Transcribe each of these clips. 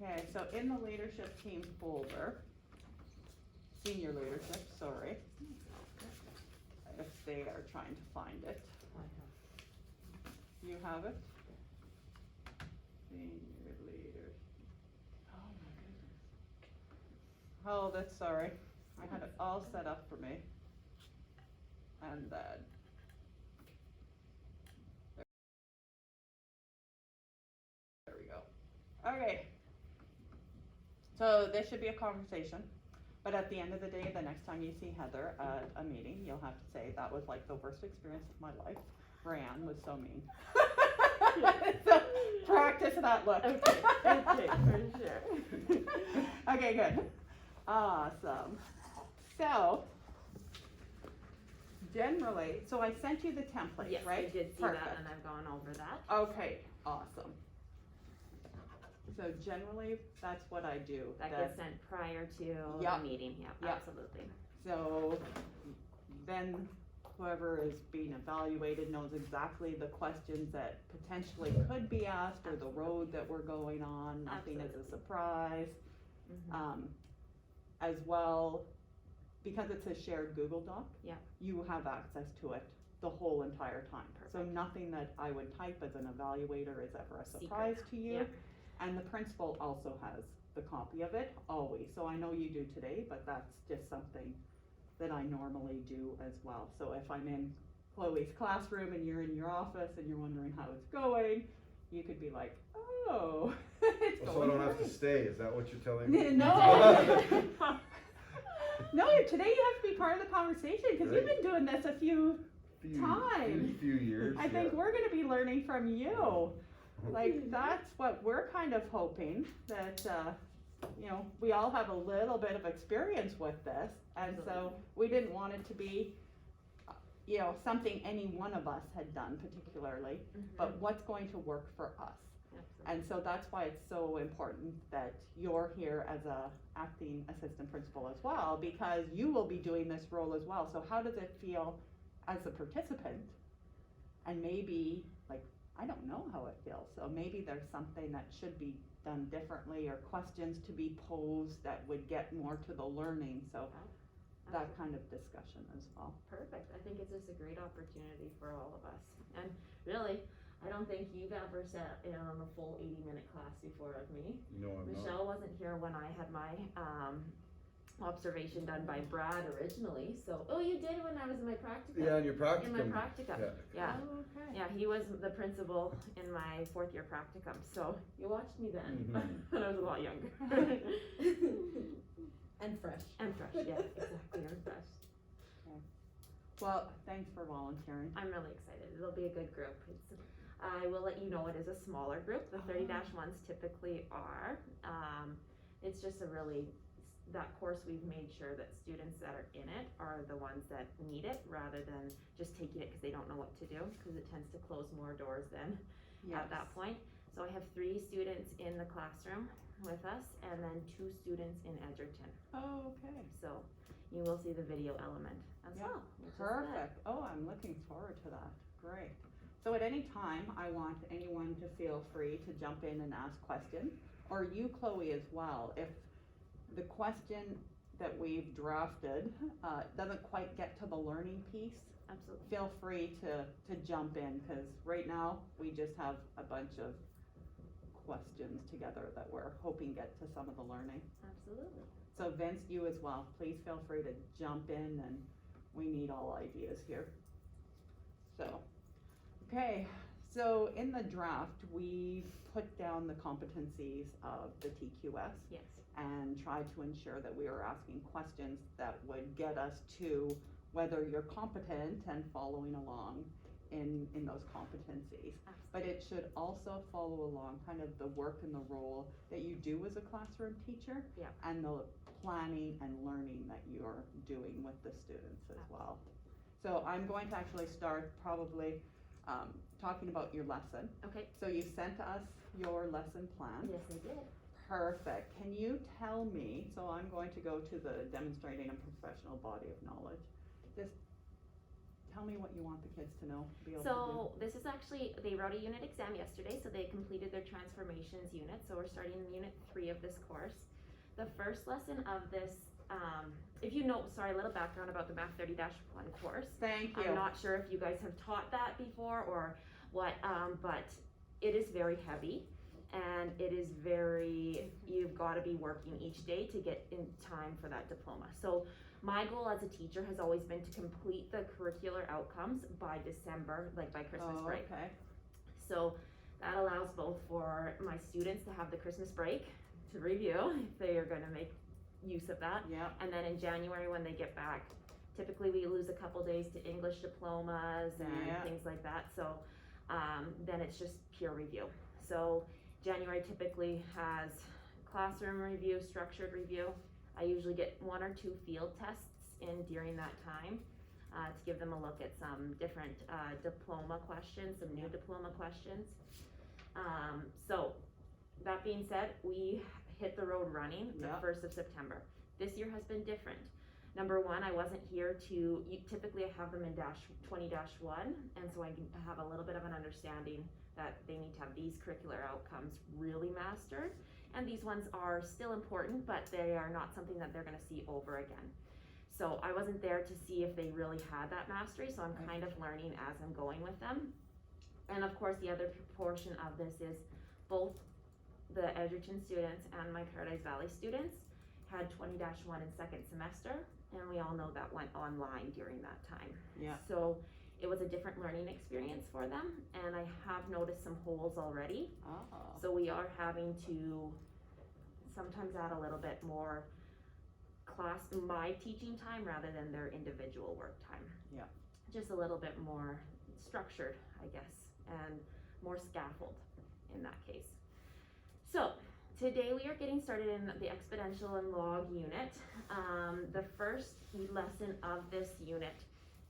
Okay, so in the leadership team folder, senior leadership, sorry, if they are trying to find it. You have it? Senior leader. Oh my goodness. Oh, that's sorry. I had it all set up for me. And then. There we go. Okay. So this should be a conversation. But at the end of the day, the next time you see Heather at a meeting, you'll have to say, that was like the worst experience of my life. Rhae-Ann was so mean. So practice that look. Okay, for sure. Okay, good. Awesome. So, generally, so I sent you the template, Yes, right? I did see Perfect. that and I've gone over that. Okay, awesome. So generally, that's what I do. That gets sent prior to Yep. the meeting, yeah, Yep. absolutely. So then whoever is being evaluated knows exactly the questions that potentially could be asked or the road that we're going on. Nothing is a surprise. Mm-hmm. As well, because it's a shared Google Doc, Yep. you have access to it the whole entire time. So Perfect. nothing that I would type as an evaluator is ever a surprise to you. Yep. And the principal also has the copy of it, always. So I know you do today, but that's just something that I normally do as well. So if I'm in Chloe's classroom and you're in your office and you're wondering how it's going, you could be like, oh, it's So I going don't have to great. stay, is that what you're telling me? No. No, today you have to be part of the conversation because you've Great. been doing this a few times. Few years, I think yeah. we're gonna be learning from you. Like, that's what we're kind of hoping, that, you know, we all have a little bit of experience with this, and so we didn't want it to be, you know, something any one of us had done particularly, but what's going to work for us. Absolutely. And so that's why it's so important that you're here as a acting assistant principal as well, because you will be doing this role as well. So how does it feel as a participant? And maybe, like, I don't know how it feels, so maybe there's something that should be done differently or questions to be posed that would get more to the learning, so that kind of discussion as well. Perfect. I think it's just a great opportunity for all of us. And really, I don't think you've ever sat in on a full 80-minute class before of me. No, I'm not. Michelle wasn't here when I had my observation done by Brad originally. So, oh, you did when I was in my practicum. Yeah, in your practicum. In my practicum. Yeah. Oh, okay. Yeah, he was the principal in my 4th year practicum. So you watched me then, when I was a lot younger. And fresh. And fresh, yeah, exactly, and fresh. Well, thanks for volunteering. I'm really excited. It'll be a good group. I will let you know it is a smaller group. The 30-1s typically are. It's just that course we've made sure that students that are in it are the ones that need it rather than just taking it because they don't know what to do, because it tends to close more doors then at that point. So I have 3 students in the classroom with us and then 2 students in Edgerton. Oh, okay. So you will see the video element as well. which is good. Perfect. Oh, I'm looking forward to that. Great. So at any time, I want anyone to feel free to jump in and ask questions, or you, Chloe, as well. If the question that we've drafted doesn't quite get to the learning piece, Absolutely. feel free to jump in, because right now we just have a bunch of questions together that we're hoping get to some of the learning. Absolutely. So Vince, you as well, please feel free to jump in, and we need all ideas here. So, okay, so in the draft, we put down the competencies of the TQS. Yes. And try to ensure that we are asking questions that would get us to whether you're competent and following along in those competencies. Absolutely. But it should also follow along kind of the work and the role that you do as a classroom teacher. Yeah. And the planning and learning that you're doing with the students as well. So I'm going to actually start probably talking about your lesson. Okay. So you sent us your lesson plan. Yes, I did. Perfect. Can you tell me, so I'm going to go to the demonstrating a professional body of knowledge. Just tell me what you want the kids to know, be able to So this is actually, they wrote a unit exam yesterday, so they completed their transformations unit, so we're starting in unit 3 of this course. The first lesson of this, if you know, sorry, a little background about the Math 30-1 course. do. Thank you. I'm not sure if you guys have taught that before or what, but it is very heavy and it is very, you've gotta be working each day to get in time for that diploma. So my goal as a teacher has always been to complete the curricular outcomes by December, like by Christmas break. Okay. So that allows both for my students to have the Christmas break to review if they are gonna make use of that. Yeah. And then in January when they get back, typically we lose a couple days to English diplomas and Yeah. things like that. So then it's just pure review. So January typically has classroom review, structured review. I usually get 1 or 2 field tests in during that time to give them a look at some different diploma questions, some new diploma questions. So that being said, we hit the road running the 1st of September. This year has been different. Number one, I wasn't here to, typically I have them in 20-1, and so I can have a little bit of an understanding that they need to have these curricular outcomes really mastered. And these ones are still important, but they are not something that they're gonna see over again. So I wasn't there to see if they really had that mastery, so I'm kind of learning as I'm going with them. And of course, the other portion of this is both the Edgerton students and my Paradise Valley students had 20-1 in second semester, and we all know that went online during that time. Yeah. So it was a different learning experience for them, and I have noticed some holes already. Oh. So we are having to sometimes add a little bit more my teaching time rather than their individual work time. Yeah. Just a little bit more structured, I guess, and more scaffold in that case. So today we are getting started in the exponential and log unit. The first lesson of this unit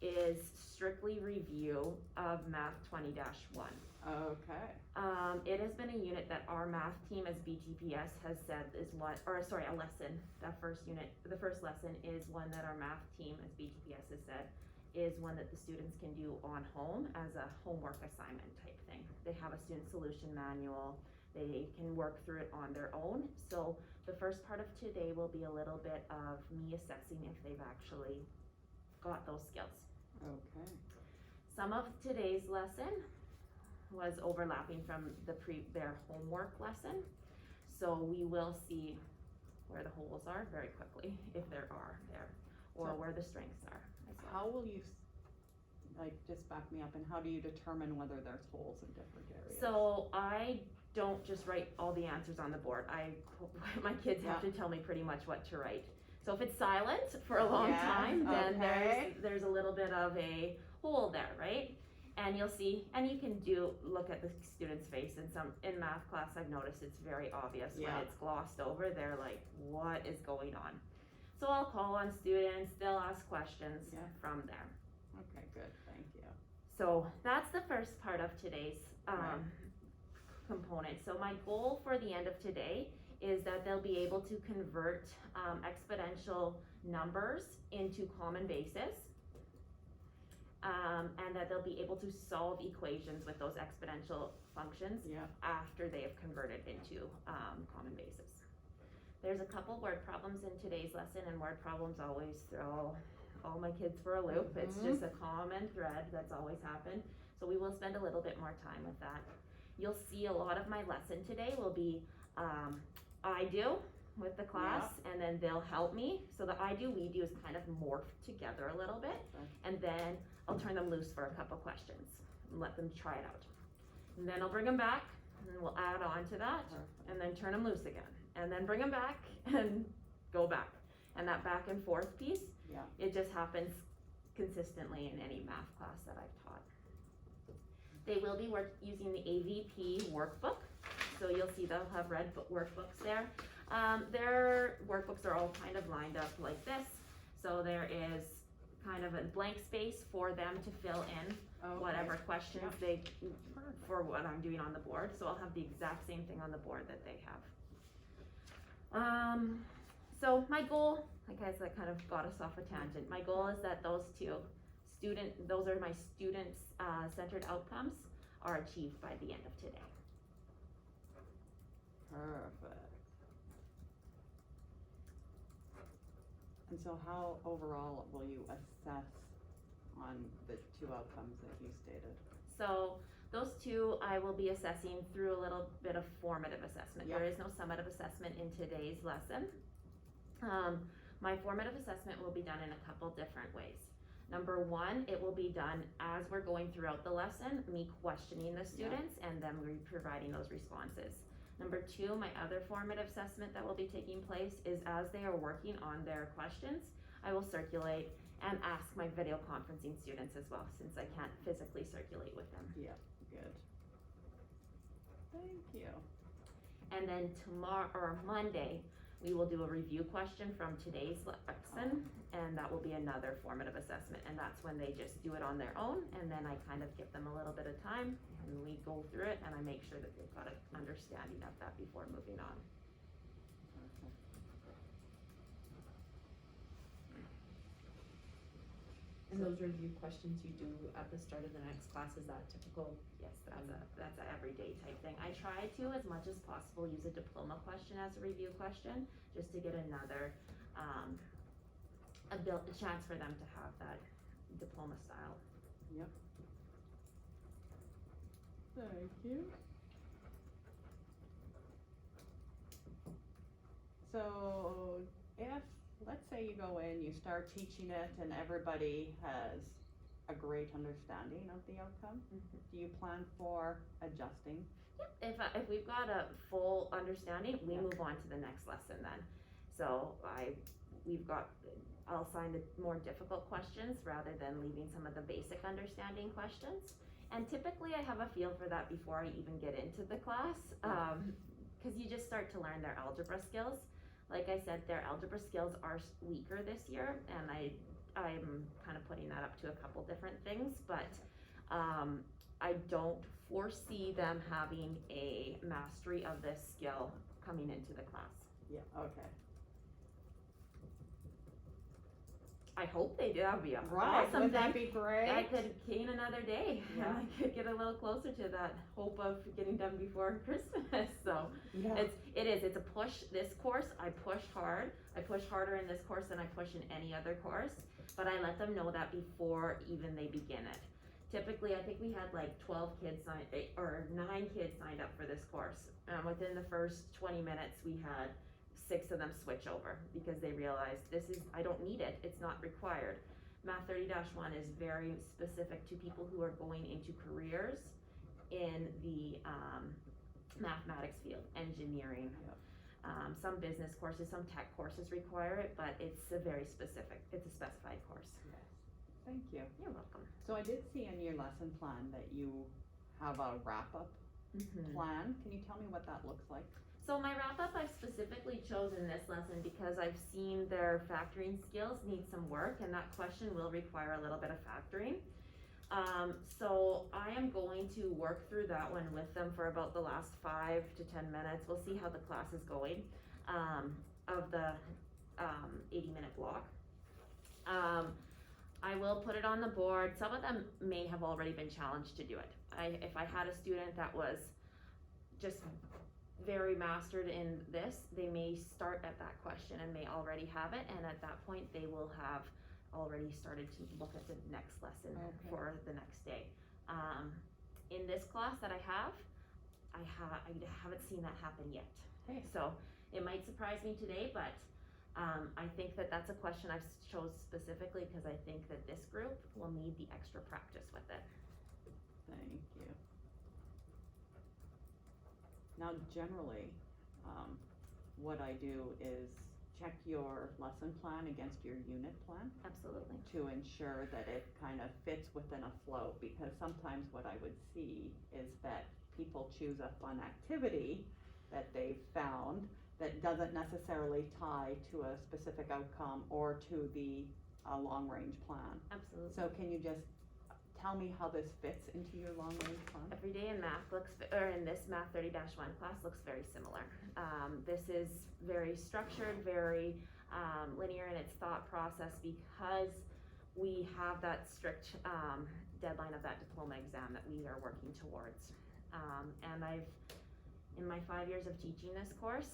is strictly review of Math 20-1. Okay. It has been a unit that our math team as BTPS has said is a lesson. That first unit, the first lesson is one that our math team as BTPS has said is one that the students can do on home as a homework assignment type thing. They have a student solution manual. They can work through it on their own. So the first part of today will be a little bit of me assessing if they've actually got those skills. Okay. Some of today's lesson was overlapping from their homework lesson. So we will see where the holes are very quickly, if there are there, or where the strengths are as well. How will you, just back me up, and how do you determine whether there's holes in different areas? So I don't just write all the answers on the board. My kids have to tell me pretty much what to write. So if it's silent for a long time, then there's a little bit of a hole there, right? And you'll see, and you can look at the student's face in math class, I've noticed it's very obvious when it's glossed over. They're like, what is going on? So I'll call on students, they'll ask questions from there. Okay, good, thank you. So that's the first part of today's component. So my goal for the end of today is that they'll be able to convert exponential numbers into common basis. And that they'll be able to solve equations with those exponential functions after they have converted into common basis. There's a couple word problems in today's lesson, and word problems always throw all my kids for a loop. It's just a common thread that's always happened. So we will spend a little bit more time with that. You'll see a lot of my lesson today will be I do with the class, and then they'll help me. So the I do, we do is kind of morphed together a little bit, and then I'll turn them loose for a couple questions and let them try it out. And then I'll bring them back, and then we'll add on to that, and then turn them loose again, and then bring them back and go back. And that back and forth piece, it just happens consistently in any math class that I've taught. They will be using the AVP workbook. So you'll see they'll have red workbooks there. Their workbooks are all kind of lined up like this. So there is kind of a blank space for them to fill in whatever questions for what I'm doing on the board. So I'll have the exact same thing on the board that they have. So my goal, I guess that kind of got us off a tangent. My goal is that those two those are my students, centered outcomes are achieved by the end of today. Perfect. And so how overall will you assess on the two outcomes that you stated? So those two I will be assessing through a little bit of formative assessment. Yep. There is no summative assessment in today's lesson. My formative assessment will be done in a couple different ways. Number one, it will be done as we're going throughout the lesson, me questioning the students and them providing those responses. Number two, my other formative assessment that will be taking place is as they are working on their questions, I will circulate and ask my video conferencing students as well, since I can't physically circulate with them. Yeah, good. Thank you. And then tomorrow, or Monday, we will do a review question from today's lesson, and that will be another formative assessment, and that's when they just do it on their own, and then I kind of give them a little bit of time, and we go through it, and I make sure that they've got an understanding of that before moving on. And those review questions you do at the start of the next class, is that typical? Yes, that's a everyday type thing. I try to, as much as possible, use a diploma question as a review question, just to get another, a chance for them to have that diploma style. Yep. Thank you. So if, let's say you go in, you start teaching it and everybody has a great understanding of the outcome, do you plan for adjusting? Yep, if we've got a full understanding, we Yeah. move on to the next lesson then. So I'll assign the more difficult questions rather than leaving some of the basic understanding questions. And typically I have a feel for that before I even get into the class, cause you just start to learn their algebra skills. Like I said, their algebra skills are weaker this year, and I'm kind of putting that up to a couple different things, but I don't foresee them having a mastery of this skill coming into the class. Yeah, okay. I hope they do. That would be Right, awesome. would that Then be great? I could gain another day, Yeah. and I could get a little closer to that hope of getting done before Christmas. So Yeah. it's a push. This course, I pushed hard. I push harder in this course than I push in any other course, but I let them know that before even they begin it. Typically, I think we had like 9 kids signed up for this course. Within the first 20 minutes, we had 6 of them switch over because they realized I don't need it, it's not required. Math 30-1 is very specific to people who are going into careers in the mathematics field, engineering. Yep. Some business courses, some tech courses require it, but it's a specified course. Yes. Thank you. You're welcome. So I did see in your lesson plan that you have a wrap-up plan. Can you tell me what that looks like? So my wrap-up, I've specifically chosen this lesson because I've seen their factoring skills need some work, and that question will require a little bit of factoring. So I am going to work through that one with them for about the last 5 to 10 minutes. We'll see how the class is going, of the 80-minute block. I will put it on the board. Some of them may have already been challenged to do it. If I had a student that was just very mastered in this, they may start at that question and may already have it, and at that point they will have already started to look at the next lesson for the next day. In this class that I haven't seen that happen yet. Okay. So it might surprise me today, but I think that that's a question I've chose specifically because I think that this group will need the extra practice with it. Thank you. Now, generally, what I do is check your lesson plan against your unit plan Absolutely. to ensure that it kind of fits within a flow, because sometimes what I would see is that people choose a fun activity that they've found that doesn't necessarily tie to a specific outcome or to the long-range plan. Absolutely. So can you just tell me how this fits into your long-range plan? Every day in math in this Math 30-1 class looks very similar. This is very structured, very linear in its thought process because we have that strict, deadline of that diploma exam that we are working towards. And in my 5 years of teaching this course,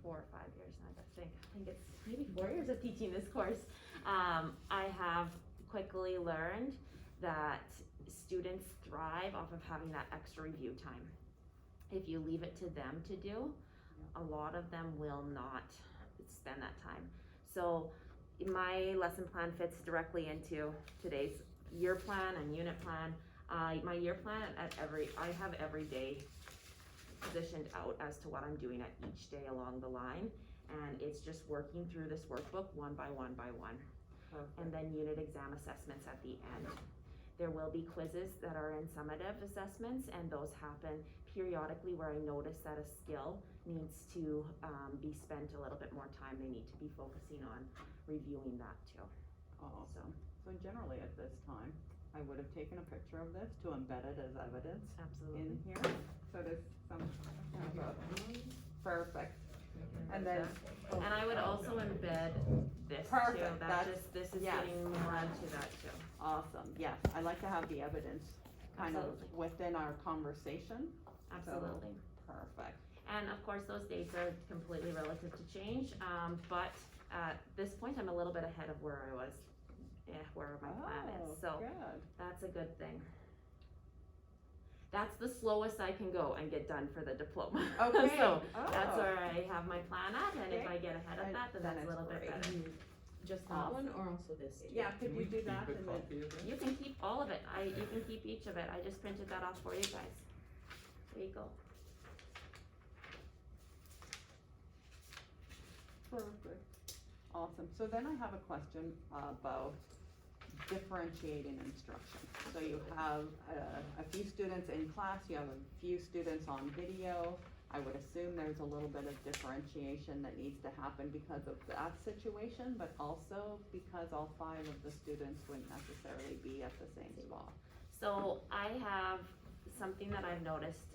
4 or 5 years, I think it's maybe 4 years of teaching this course, I have quickly learned that students thrive off of having that extra review time. If you leave it to them to do, a lot of them will not spend that time. So my lesson plan fits directly into today's year plan and unit plan. My year plan I have every day positioned out as to what I'm doing at each day along the line, and it's just working through this workbook one by one by one. Perfect. And then unit exam assessments at the end. There will be quizzes that are in summative assessments, and those happen periodically where I notice that a skill needs to be spent a little bit more time. They need to be focusing on reviewing that too. Awesome. So generally at this time, I would have taken a picture of this to embed it as evidence Absolutely. in here. So there's some, perfect. And then, And I would also embed this too. Perfect, This is yes. getting more into that too. awesome, yes, I like to have the evidence kind of Absolutely. within our conversation. Absolutely. Perfect. And of course, those dates are completely relative to change, but at this point, I'm a little bit ahead of where I was, where my plan is, so Good. that's a good thing. That's the slowest I can go and get done for the diploma. Okay. So Oh. that's where I have my plan at, and if Okay. I get ahead of And that, then then that's a it's little bit great. better. Just that one or also this? too? Yeah, could you do that Keep a and then, copy of it? You can keep all of it, you can keep each of it, I just printed that off for you guys. There you go. perfect. Awesome, so then I have a question about differentiating instruction. So you have a few students in class, you have a few students on video. I would assume there's a little bit of differentiation that needs to happen because of that situation, but also because all 5 of the students wouldn't necessarily be at the same spot. So I have something that I've noticed,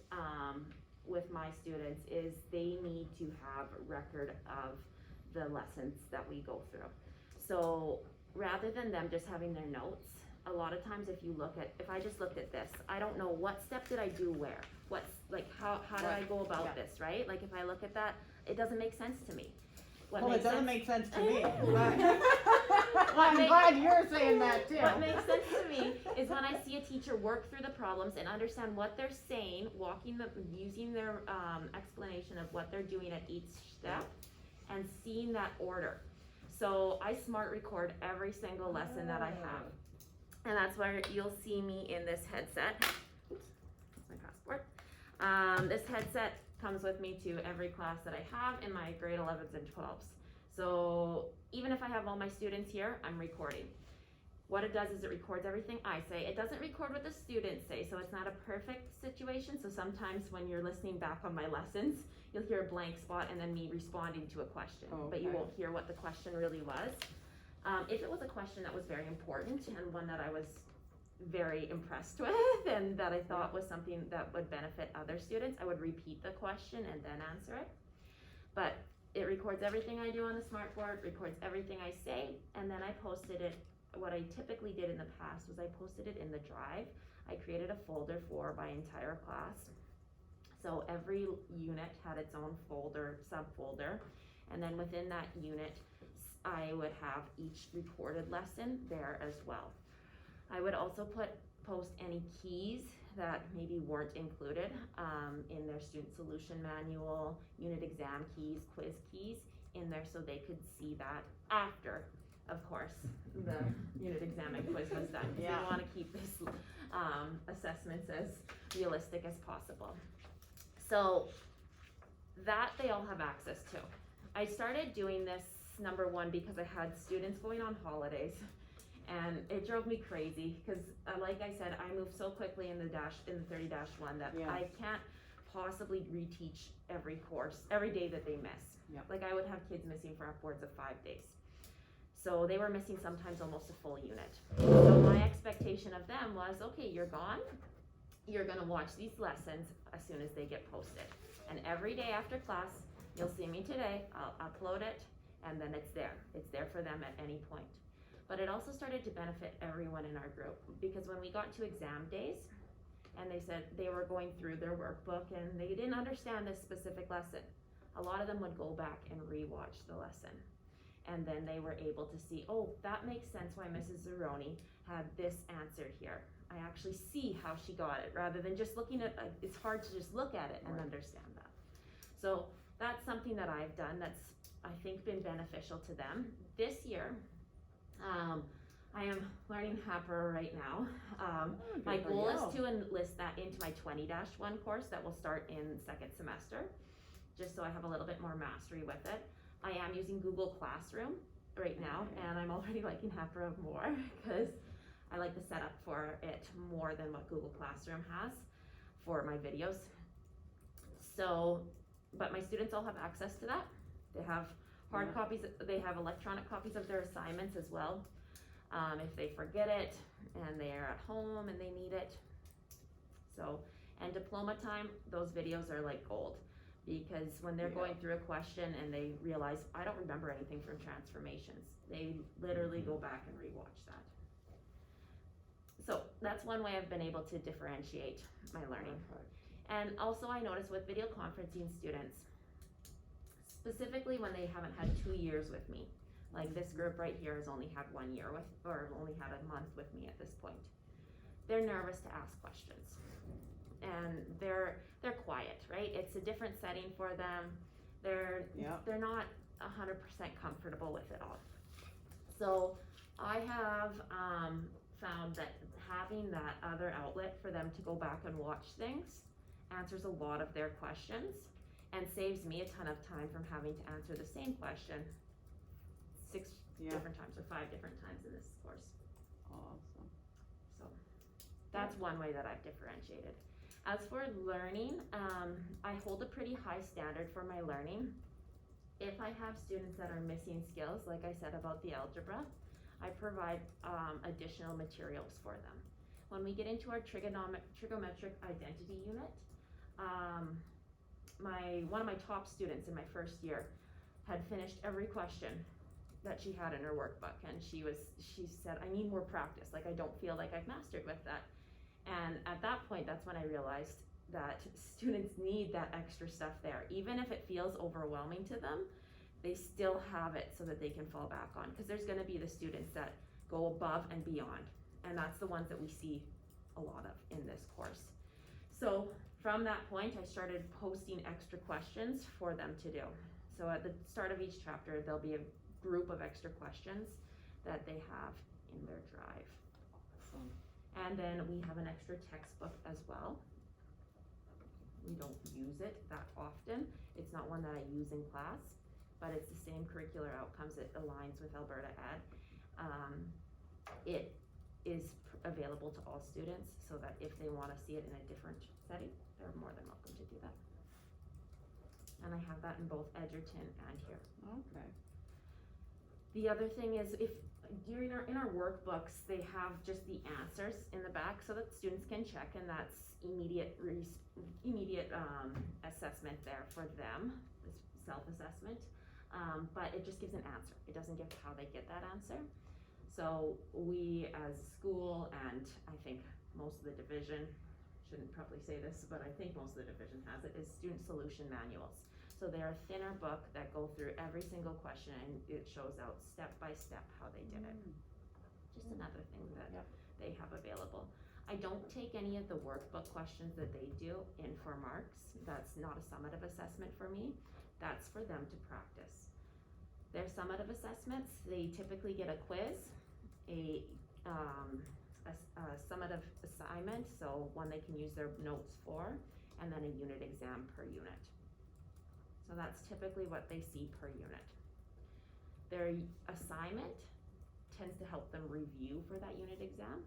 with my students is they need to have record of the lessons that we go through. So rather than them just having their notes, a lot of times if I just looked at this, I don't know what step did I do where, how did I Right. go about Yeah. this, right? Like if I look at that, it doesn't make sense to me. What Well, it makes doesn't sense- make sense to me, but What I'm makes- glad you're saying that too. What makes sense to me is when I see a teacher work through the problems and understand what they're saying, using their explanation of what they're doing at each step, and seeing that order. So I smart record every single lesson that I have, and that's where you'll see me in this headset. Oops, that's my passport. This headset comes with me to every class that I have in my grade 11s and 12s. So even if I have all my students here, I'm recording. What it does is it records everything I say. It doesn't record what the students say, so it's not a perfect situation. So sometimes when you're listening back on my lessons, you'll hear a blank spot and then me responding to a question, but you Okay. won't hear what the question really was. If it was a question that was very important and one that I was very impressed with and that I thought was something that would benefit other students, I would repeat the question and then answer it. But it records everything I do on the smartboard, records everything I say, and then I posted it. What I typically did in the past was I posted it in the drive. I created a folder for my entire class. So every unit had its own folder, subfolder, and then within that unit, I would have each recorded lesson there as well. I would also post any keys that maybe weren't included in their student solution manual, unit exam keys, quiz keys in there so they could see that after, of course, the unit exam and quiz was done. Yeah. We want to keep this assessments as realistic as possible. So that they all have access to. I started doing this, number one, because I had students going on holidays. And it drove me crazy because, like I said, I move so quickly in the 30-1 that Yeah. I can't possibly reteach every course, every day that they miss. Yep. Like I would have kids missing for upwards of 5 days. So they were missing sometimes almost a full unit. So my expectation of them was, okay, you're gone. You're gonna watch these lessons as soon as they get posted. And every day after class, you'll see me today, I'll upload it, and then it's there. It's there for them at any point. But it also started to benefit everyone in our group, because when we got to exam days, and they said they were going through their workbook and they didn't understand this specific lesson, a lot of them would go back and rewatch the lesson. And then they were able to see, oh, that makes sense why Mrs. Zeroni had this answer here. I actually see how she got it, rather than just looking at, it's hard to just look at it and understand that. So that's something that I've done that's, I think, been beneficial to them. This year, I am learning HAPR right now. My goal is to enlist that into my 20-1 course that will start in second semester, just so I have a little bit more mastery with it. I am using Google Classroom right now, and I'm already liking HAPR more, because I like the setup for it more than what Google Classroom has for my videos. So, but my students all have access to that. They have hard copies, they have electronic copies of their assignments as well. If they forget it and they are at home and they need it. So, and diploma time, those videos are like gold, because when they're going through a question and they realize, I don't remember anything from transformations, they literally go back and rewatch that. So that's one way I've been able to differentiate my learning. And also I notice with video conferencing students, specifically when they haven't had 2 years with me, like this group right here has only had 1 year with, or only had a month with me at this point. They're nervous to ask questions, and they're quiet, right? It's a different setting for them. They're not 100% comfortable with it all. So I have found that having that other outlet for them to go back and watch things answers a lot of their questions, and saves me a ton of time from having to answer the same question 6 different times or 5 different times in this course. Awesome. So that's one way that I've differentiated. As for learning, I hold a pretty high standard for my learning. If I have students that are missing skills, like I said about the algebra, I provide additional materials for them. When we get into our trigonometric identity unit, one of my top students in my first year had finished every question that she had in her workbook, and she said, I need more practice, like I don't feel like I've mastered with that. And at that point, that's when I realized that students need that extra stuff there. Even if it feels overwhelming to them, they still have it so that they can fall back on, because there's gonna be the students that go above and beyond, and that's the ones that we see a lot of in this course. So from that point, I started posting extra questions for them to do. So at the start of each chapter, there'll be a group of extra questions that they have in their drive. Awesome. And then we have an extra textbook as well. We don't use it that often. It's not one that I use in class, but it's the same curricular outcomes. It aligns with Alberta Ed. It is available to all students, so that if they want to see it in a different setting, they're more than welcome to do that. And I have that in both Edgerton and here. Okay. The other thing is, if in our workbooks, they have just the answers in the back so that students can check, and that's immediate assessment there for them, this self-assessment. But it just gives an answer. It doesn't give how they get that answer. So we as a school, and I think most of the division, shouldn't probably say this, but I think most of the division has it, is student solution manuals. So they're a thinner book that go through every single question, and it shows out step by step how they did it. Just another thing that they have available. I don't take any of the workbook questions that they do in for marks. That's not a summative assessment for me. That's for them to practice. Their summative assessments, they typically get a quiz, a summative assignment, so one they can use their notes for, and then a unit exam per unit. So that's typically what they see per unit. Their assignment tends to help them review for that unit exam.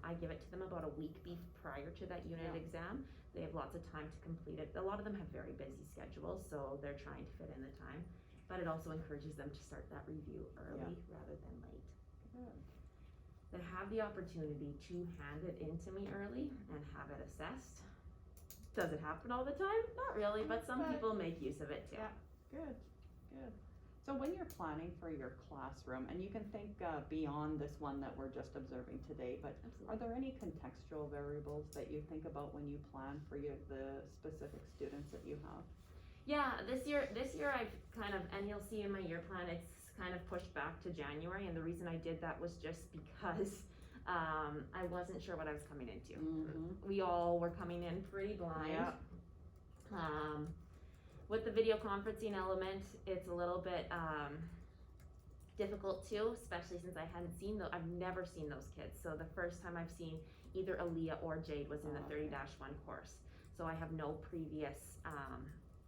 I give it to them about a week prior to that unit exam. They have lots of time to complete it. A lot of them have very busy schedules, so they're trying to fit in the time. But it also encourages them to start that review early rather than late. Good. They have the opportunity to hand it in to me early and have it assessed. Does it happen all the time? Not really, but some people make use of it too. Yeah, good, good. So So when you're planning for your classroom, and you can think beyond this one that we're just observing today, but are there any contextual variables that you think about when you plan for the specific students that you have? Yeah, this year I've kind of, and you'll see in my year plan, it's kind of pushed back to January, and the reason I did that was just because I wasn't sure what I was coming into. Mm-hmm. We all were coming in pretty blind. Yeah. With the video conferencing element, it's a little bit difficult too, especially since I've never seen those kids. So the first time I've seen either Aaliyah or Jade was in the 30-1 course. So I have no previous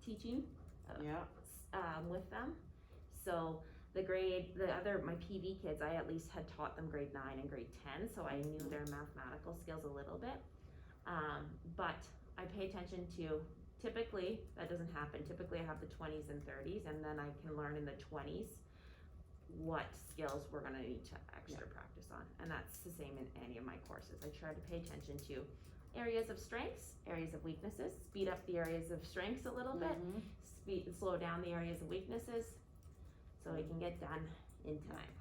teaching with them. So my PV kids, I at least had taught them grade 9 and grade 10, so I knew their mathematical skills a little bit. But I pay attention to, typically, that doesn't happen. Typically I have the 20s and 30s, and then I can learn in the 20s what skills we're gonna need to extra practice on. And that's the same in any of my courses. I try to pay attention to areas of strengths, areas of weaknesses, speed up the areas of strengths a little bit, slow down the areas of weaknesses, so we can get done in time.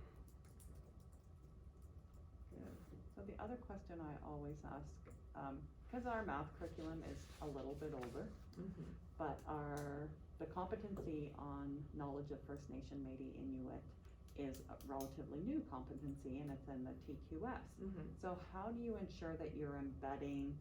Good. So the other question I always ask, because our math curriculum is a little bit older, but the competency on knowledge of First Nation, Métis, Inuit is a relatively new competency, and it's in the TQS. So how do you ensure that you're embedding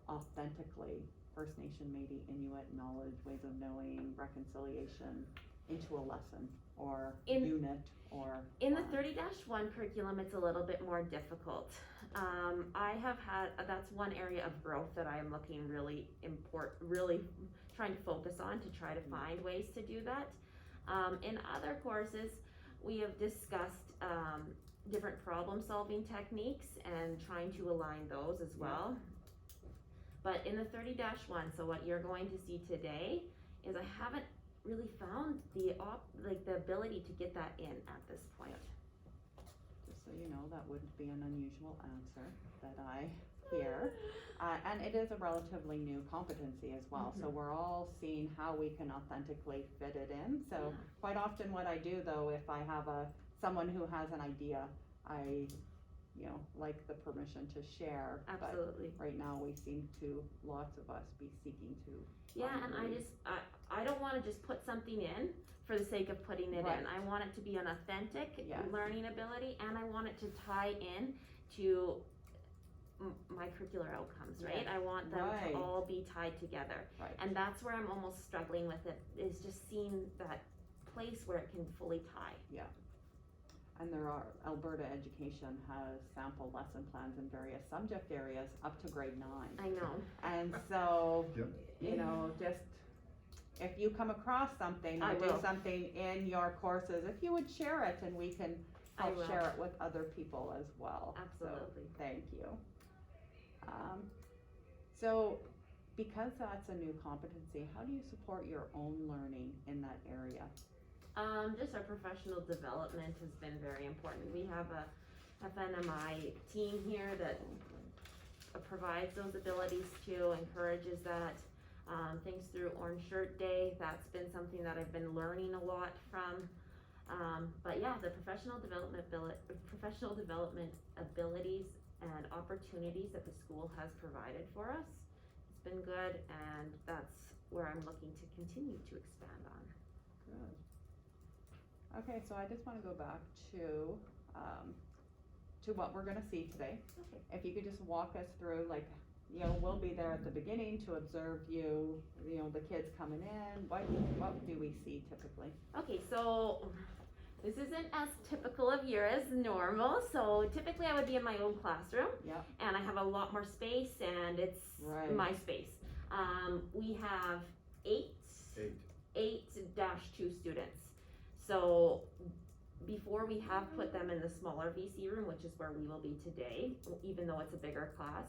authentically First Nation, Métis, Inuit knowledge, ways of knowing, reconciliation into a lesson or unit or in the 30-1 curriculum, it's a little bit more difficult. That's one area of growth that I am looking really trying to focus on to try to find ways to do that. In other courses, we have discussed different problem-solving techniques and trying to align those as well. But in the 30-1, so what you're going to see today is I haven't really found the ability to get that in at this point. Just so you know, that wouldn't be an unusual answer that I hear. And it is a relatively new competency as well. So we're all seeing how we can authentically fit it in. So quite often what I do though, if I have someone who has an idea, I like the permission to share. Absolutely. But right now we seem to, lots of us, be seeking to. And I don't wanna just put something in for the sake of putting it in. I want it to be an authentic learning ability, and I want it to tie in to my curricular outcomes, right? I want them to all be tied together. And that's where I'm almost struggling with it, is just seeing that place where it can fully tie. And Alberta Education has sample lesson plans in various subject areas up to grade 9. I know. And so, just if you come across something or do something in your courses, if you would share it, and we can help share it with other people as well. Absolutely. So, thank you. So because that's a new competency, how do you support your own learning in that area? Just our professional development has been very important. We have a FNMI team here that provides those abilities to, encourages that. Things through Orange Shirt Day, that's been something that I've been learning a lot from. But yeah, the professional development abilities and opportunities that the school has provided for us, it's been good, and that's where I'm looking to continue to expand on. Good. Okay, so I just want to go back to what we're going to see today. Okay. If you could just walk us through, we'll be there at the beginning to observe the kids coming in. What do we see typically? Okay, so this isn't as typical of year as normal. So typically I would be in my own classroom, and I have a lot more space, and it's my space. We have eight -2 students. So before we have put them in the smaller VC room, which is where we will be today, even though it's a bigger class.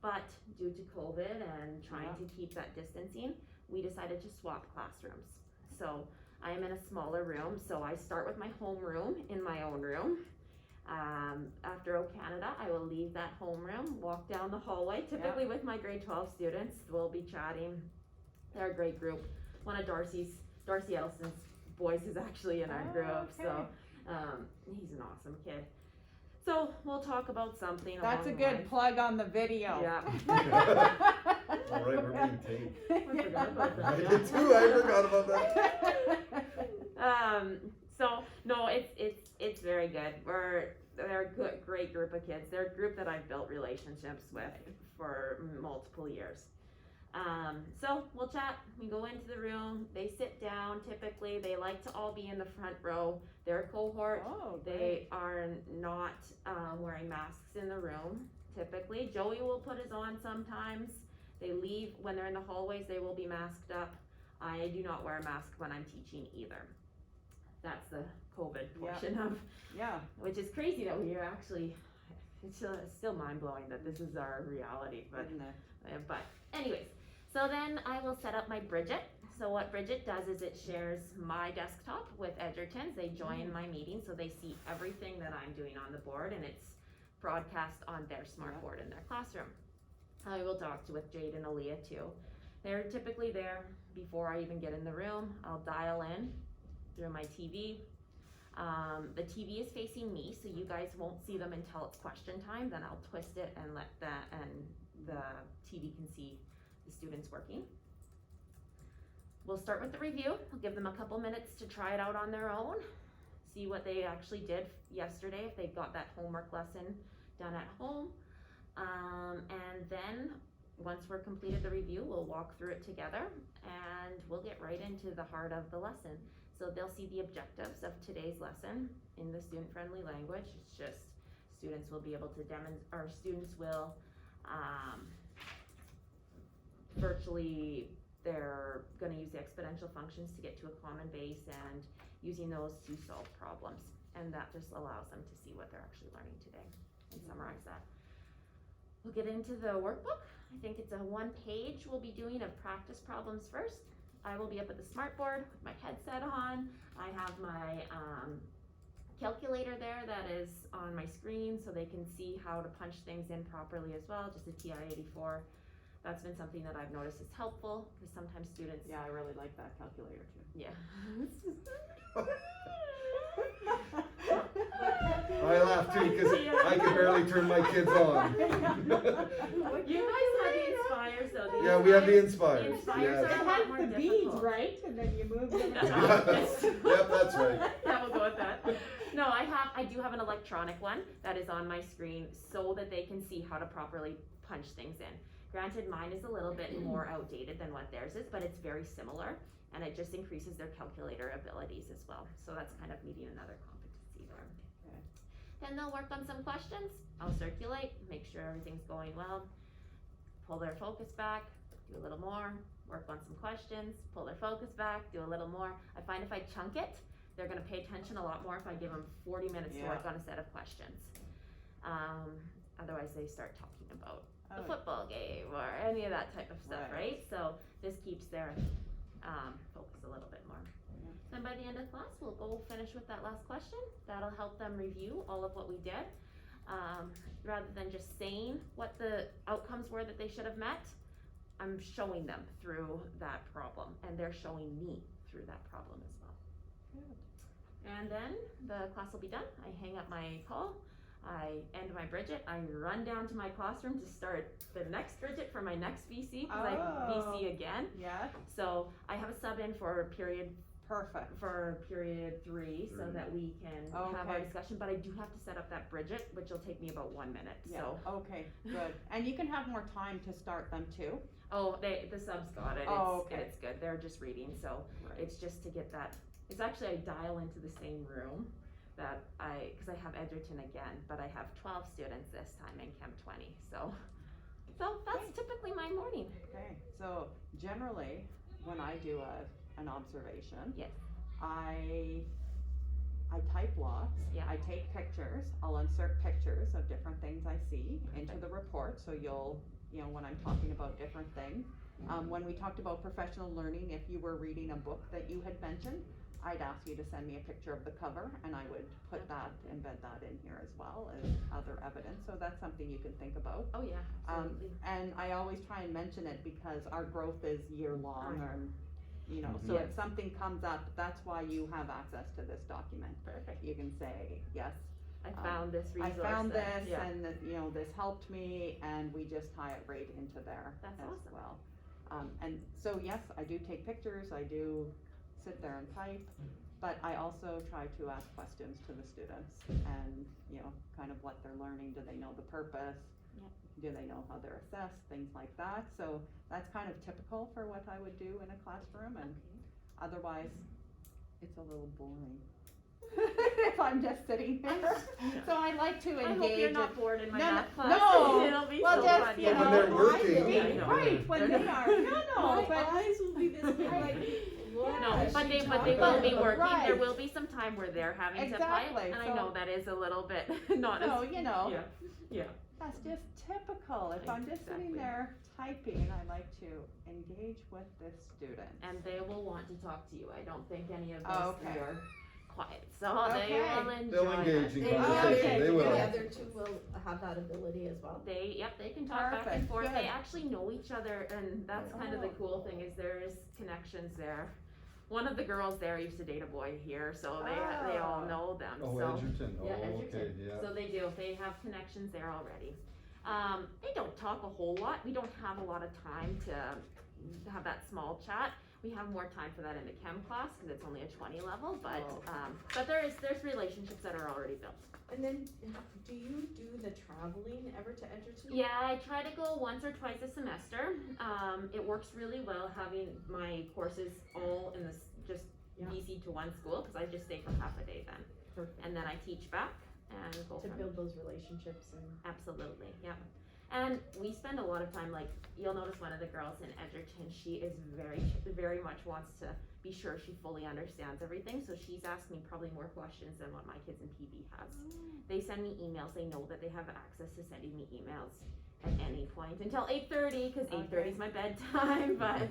But due to COVID and trying to keep that distancing, we decided to swap classrooms. So I am in a smaller room, so I start with my homeroom in my own room. After O Canada, I will leave that homeroom, walk down the hallway, typically with my grade 12 students. We'll be chatting. They're a great group. One of Darcy Ellison's boys is actually in our group, so, he's an awesome kid. So we'll talk about something That's a along the good lines- plug on the video. Yeah. All right, we're being taped. I forgot about that. I yeah. did too, I forgot about that. So no, it's very good. They're a good, great group of kids. They're a group that I've built relationships with for multiple years. So we'll chat. We go into the room. They sit down. Typically, they like to all be in the front row. They're a cohort. Oh, They are not wearing masks in the room. Typically, Joey will put his on sometimes. They leave when they're in the hallways. They will be masked up. I do not wear a mask when I'm teaching either. That's the COVID portion of, yeah. which is crazy that we are actually. It's still mind blowing that this is our reality, but Isn't it? but anyways, so then I will set up my Bridget. So what Bridget does is it shares my desktop with Edgerton's. They join my meeting, so they see everything that I'm doing on the board, and it's broadcast on their smart board in their classroom. I will talk with Jade and Aaliyah too. They're typically there before I even get in the room. I'll dial in through my TV. The TV is facing me, so you guys won't see them until it's question time. Then I'll twist it and let the TV can see the students working. We'll start with the review. I'll give them a couple minutes to try it out on their own, see what they actually did yesterday, if they've got that homework lesson done at home. And then once we're completed the review, we'll walk through it together and we'll get right into the heart of the lesson. So they'll see the objectives of today's lesson in the student-friendly language. It's just students will be able to virtually, they're gonna use the exponential functions to get to a common base and using those to solve problems. And that just allows them to see what they're actually learning today and summarize that. We'll get into the workbook. I think it's a 1 page we'll be doing of practice problems first. I will be up at the smart board with my headset on. I have my calculator there that is on my screen so they can see how to punch things in properly as well, just a TI-84. That's been something that I've noticed is helpful because sometimes students. Yeah, I really like that calculator too. Yeah. I laugh too, because I can barely turn my kids on. You guys have the Inspire, so the Yeah, we have the Inspire. Inspire. The Inspires Yes. are a lot more difficult. right? And then you move them. Yep, that's right. Yeah, we'll go with that. No, I do have an electronic one that is on my screen so that they can see how to properly punch things in. Granted, mine is a little bit more outdated than what theirs is, but it's very similar, and it just increases their calculator abilities as well. So that's kind of meeting another competency there. Okay. Then they'll work on some questions. I'll circulate, make sure everything's going well, pull their focus back, do a little more, work on some questions, pull their focus back, do a little more. I find if I chunk it, they're gonna pay attention a lot more if I give them 40 minutes to work on a set of questions. Otherwise they start talking about the football game or any of that type of stuff, right? So this keeps their focus a little bit more. Yeah. Then by the end of class, we'll go finish with that last question. That'll help them review all of what we did. Rather than just saying what the outcomes were that they should have met, I'm showing them through that problem, and they're showing me through that problem as well. Good. And then the class will be done. I hang up my call. I end my Bridget. I run down to my classroom to start the next Bridget for my next VC because I VC again. Yeah. So I have a sub in for period Perfect. 3 so that we can have our discussion. But I do have to set up that Bridget, which will take me about 1 minute. Yeah. So Okay. Good. And you can have more time to start them too. the subs got it. It's good. They're just reading. So it's just to get that. It's actually I dial into the same room. Because I have Edgerton again, but I have 12 students this time in Chem 20, so that's typically my morning. Okay. So generally, when I do an observation, Yes. I type lots. Yeah. I take pictures. I'll insert pictures of different things I see into the report, so you'll, when I'm talking about different things. When we talked about professional learning, if you were reading a book that you had mentioned, I'd ask you to send me a picture of the cover, and I would embed that in here as well as other evidence, so that's something you can think about. Oh yeah, absolutely. And I always try and mention it because our growth is year long, you know, so if something comes up, that's why you have access to this document. Perfect. You can say, yes, I found this I resource. found that- this yeah. and that, you know, this helped me, and we just tie it right into there That's as awesome. well. And so yes, I do take pictures, I do sit there and type, but I also try to ask questions to the students and, you know, kind of what they're learning, do they know the purpose? Yep. Do they know how they're assessed, things like that, so that's kind of typical for what I would do in a classroom, and otherwise, it's a little boring. If I'm just sitting there, so I like to engage. I hope you're in- not bored in my No, math class. no. It'll be Well, so just, fun. you yeah. When they're working. Yeah, I know. Right, when they are, no, My but, eyes will be this big, like, what No, is but she they talking will be about? working. Right. There will be some time where they're having to Exactly, apply, and I so- know that is a little bit not so, as. you know, Yeah. that's just typical, if I'm just sitting Exactly. there typing, I like to engage with the students. And they will want to talk to you. I don't think any of Oh, those okay. three are quiet, so Okay. they will enjoy They'll engage it. in They will. conversation, Okay. they will. The other two will have that ability as well. They can talk back and Perfect, forth. good. They actually know each other, and that's kind of the Oh. cool thing is there is connections there. One of the girls there used to date a boy here, so they all Oh. know them. Oh, so. Edgerton, oh, Yeah, okay, Edgerton. yeah. So they do. They have connections there already. They don't talk a whole lot. We don't have a lot of time to have that small chat. We have more time for that in the chem class because it's only a 20 level. But there's relationships that are already built. And then, do you do the traveling ever to Edgerton? Yeah, I try to go once or twice a semester. It works really well having my courses all in this just Yeah. BC to one school because I just stay for half a day then, Perfect. and then I teach back and go To from build those relationships and. Absolutely, yep. And we spend a lot of time, like, you'll notice one of the girls in Edgerton, she is very much wants to be sure she fully understands everything, so she's asked me probably more questions than what my kids in PB has. They send me emails, they know that they have access to sending me emails at any point, until 8:30, cause 8:30 is my bedtime, but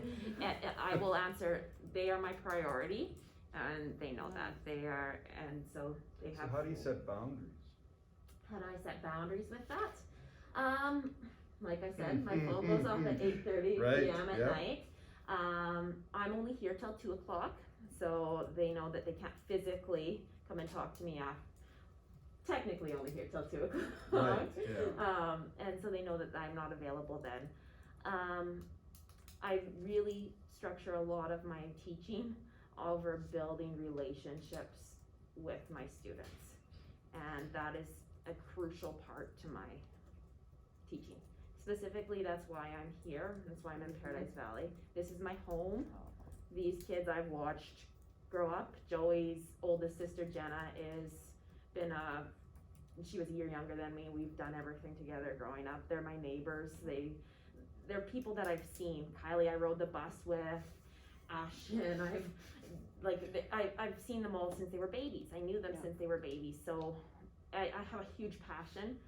I will answer, they are my priority, and they know that, they are, and so they So have. how do you set boundaries? How do I set boundaries with that? Like I said, my phone goes off at 8:30 Right, p.m. at yeah. night. I'm only here till 2 o'clock, so they know that they can't physically come and talk to me technically only here till 2 o'clock. Right, yeah. And so they know that I'm not available then. I really structure a lot of my teaching over building relationships with my students. And that is a crucial part to my teaching. Specifically, that's why I'm here, that's why I'm in Paradise Valley. This is my home. These kids I've watched grow up. Joey's oldest sister, Jenna, she was a year younger than me. We've done everything together growing up. They're my neighbors. They're people that I've seen. Kylie, I rode the bus with. Ashton, I've seen them all since they were babies. I knew them Yeah. since they were babies. So I have a huge passion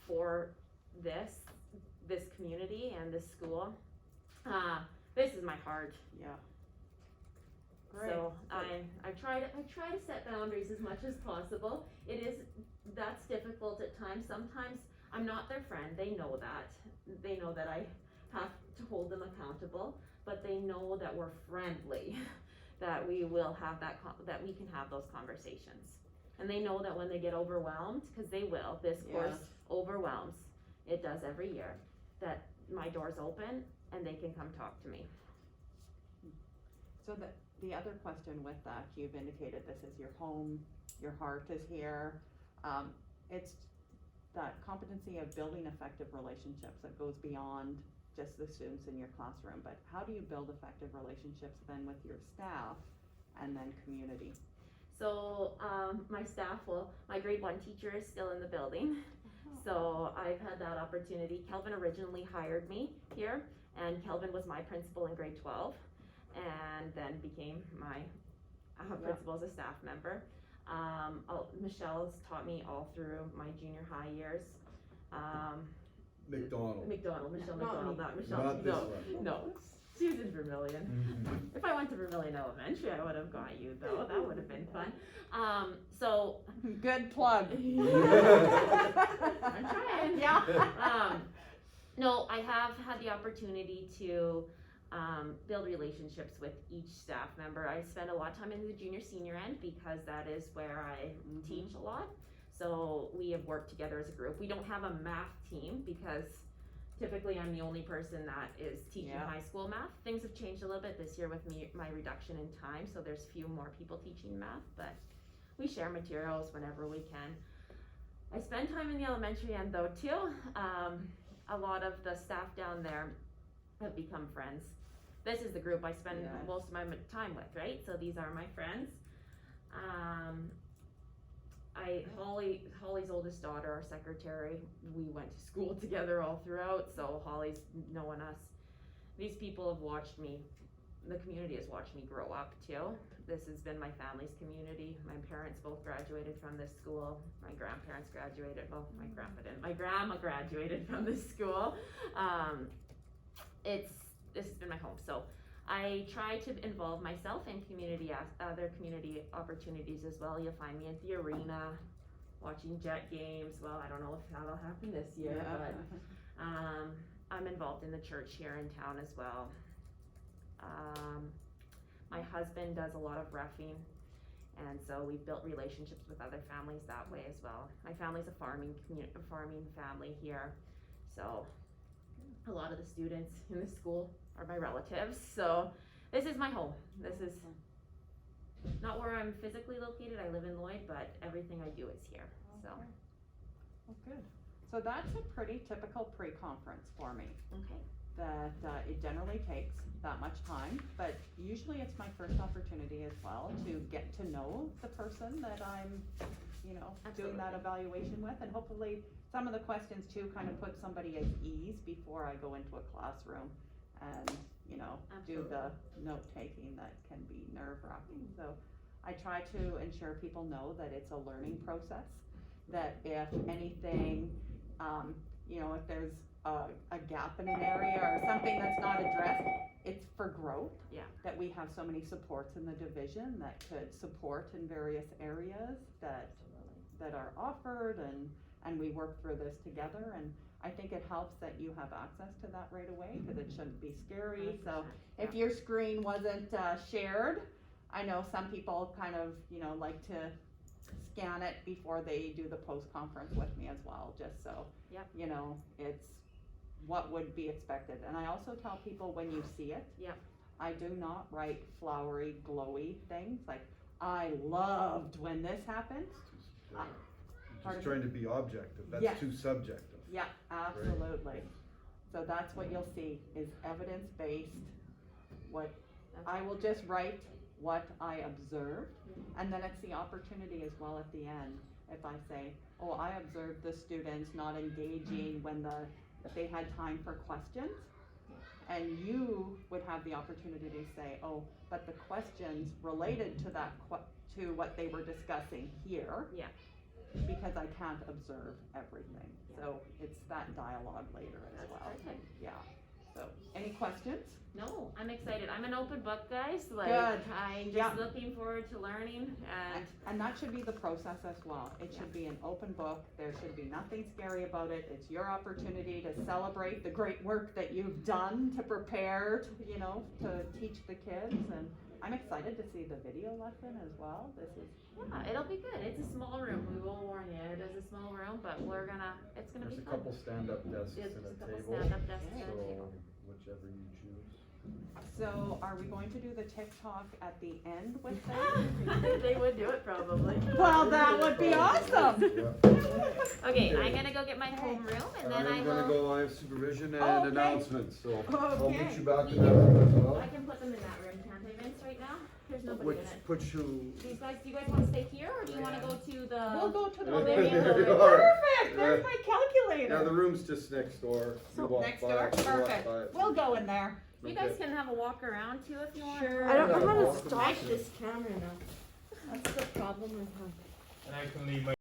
for this community and this school. This is my heart. Yeah. Great. So I try to set boundaries as much as possible. That's difficult at times. Sometimes I'm not their friend. They know that. They know that I have to hold them accountable, but they know that we're friendly, that we will have that we can have those conversations. And they know that when they get overwhelmed, because they will, this course Yes. overwhelms. It does every year. That my door's open and they can come talk to me. So the other question with that, you've indicated this is your home, your heart is here. It's that competency of building effective relationships that goes beyond just the students in your classroom, but how do you build effective relationships then with your staff and then community? So my staff, my grade 1 teacher is still in the building. So I've had that opportunity. Kelvin originally hired me here, and Kelvin was my principal in grade 12, and then became my principal as a staff member. Michelle's taught me all through my junior high years. McDonald. Michelle Not McDonald, me. not Michelle. Not this no, one. no. She was in Vermilion. Mhm. If I went to Vermilion Elementary, I would have got you though. That would have been fun. So Good plug. I'm trying. Yeah. No, I have had the opportunity to build relationships with each staff member. I spend a lot of time in the junior senior end because that is where I teach a lot. So we have worked together as a group. We don't have a math team because typically I'm the only person that is teaching Yeah. high school math. Things have changed a little bit this year with my reduction in time, so there's few more people teaching math, but we share materials whenever we can. I spend time in the elementary end though too. A lot of the staff down there have become friends. This is the group I spend Yes. most of my time with, right? So these are my friends. Holly's oldest daughter, our secretary, we went to school together all throughout, so Holly's knowing us. These people have watched me, the community has watched me grow up too. This has been my family's community. My parents both graduated from this school. My grandparents graduated, well, my grandpa didn't. My grandma graduated from this school. This has been my home, so I try to involve myself in other community opportunities as well. You'll find me at the arena, watching Jet games. Well, I don't know if that'll happen this year, but I'm involved in the church here in town as well. My husband does a lot of roughing, and so we've built relationships with other families that way as well. My family's a farming family here, so a lot of the students in the school are my relatives, so this is my home. This is not where I'm physically located. I live in Lloyd, but everything I do is here, so. Okay. Well, good. So that's a pretty typical pre-conference for me, Okay. that it generally takes that much time, but usually it's my first opportunity as well to get to know the person that I'm, doing that Absolutely. evaluation with, and hopefully some of the questions too kind of put somebody at ease before I go into a classroom and, do the note-taking that can be nerve-wracking. So I try to ensure people know that it's a learning process, that if anything, if there's a gap in an area or something that's not addressed, it's for growth. Yeah. That we have so many supports in the division that could support in various areas that are offered, and we work through this together, and I think it helps that you have access to that right away, because it shouldn't be scary. So 100%, if your screen wasn't shared, I know some people kind of, like to scan it before they do the post-conference with me as well, just so, Yep. it's what would be expected. And I also tell people when you see it, Yep. I do not write flowery, glowy things, like, I loved when this happened. Just trying to be objective, Yes. that's too subjective. Yeah, absolutely. So that's what you'll see, is evidence-based. What, I will just write what I observed, and then it's the opportunity as well at the end. If I say, oh, I observed the students not engaging if they had time for questions, and you would have the opportunity to say, oh, but the questions related to that, to what they were discussing here. Yeah. Because I can't observe everything. So it's that dialogue later as That's well. perfect. Yeah. So, any questions? No, I'm excited. I'm an open book, guys. Like, Good. I'm just Yeah. looking forward to learning, and And that should be the process as well. It should be an open book. There should be nothing scary about it. It's your opportunity to celebrate the great work that you've done to prepare, to teach the kids. And I'm excited to see the video lesson as well. yeah, it'll be good. It's a small room. We will warn you. It is a small room, but it's gonna There's be a fun. couple stand-up desks There's and just a a couple table, stand-up desks and a so table. whichever you choose. So are we going to do the TikTok at the end with them? They would do it probably. Well, that would be awesome. Yeah. Okay, I'm gonna go get my homeroom, and then I'm gonna go, I have supervision and Okay. announcements, so I'll Okay. meet you back in that room as well. I can put them in that room, can't I, Vince, right now? There's nobody Which, in it. put you. Do you guys wanna stay here, or do you wanna go to the? We'll go to the. Oh, there you go. Perfect, there's Yeah. my calculator. Yeah, the room's just next door. So You walk next by door, it, you walk perfect. by it. We'll go in there. You guys Okay. can have a walk around too if you want. Sure. I'm Yeah, gonna welcome. stop this camera now. That's the problem with her. And I can leave my